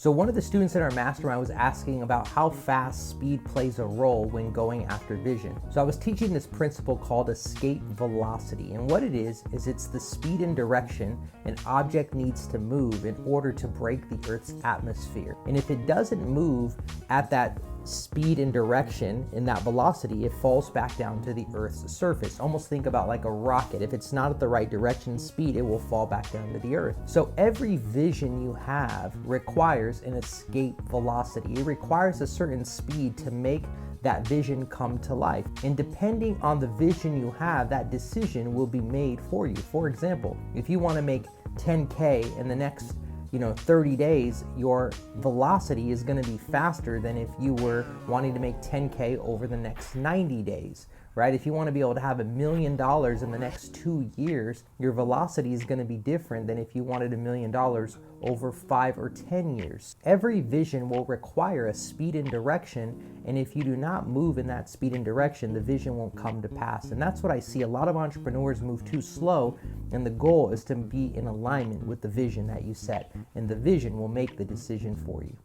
So one of the students in our mastermind was asking about how fast speed plays a role when going after vision. So I was teaching this principle called escape velocity. And what it is it's the speed and direction an object needs to move in order to break the Earth's atmosphere. And if it doesn't move at that speed and direction in that velocity, it falls back down to the Earth's surface. Almost think about like a rocket. If it's not at the right direction and speed, it will fall back down to the Earth. So every vision you have requires an escape velocity. It requires a certain speed to make that vision come to life. And depending on the vision you have, that decision will be made for you. For example, if you want to make 10K in the next 30 days, your velocity is going to be faster than if you were wanting to make 10K over the next 90 days, right? If you want to be able to have $1 million in the next 2 years, your velocity is going to be different than if you wanted $1 million over 5 or 10 years. Every vision will require a speed and direction, and if you do not move in that speed and direction, the vision won't come to pass. And that's what I see. A lot of entrepreneurs move too slow, and the goal is to be in alignment with the vision that you set, and the vision will make the decision for you.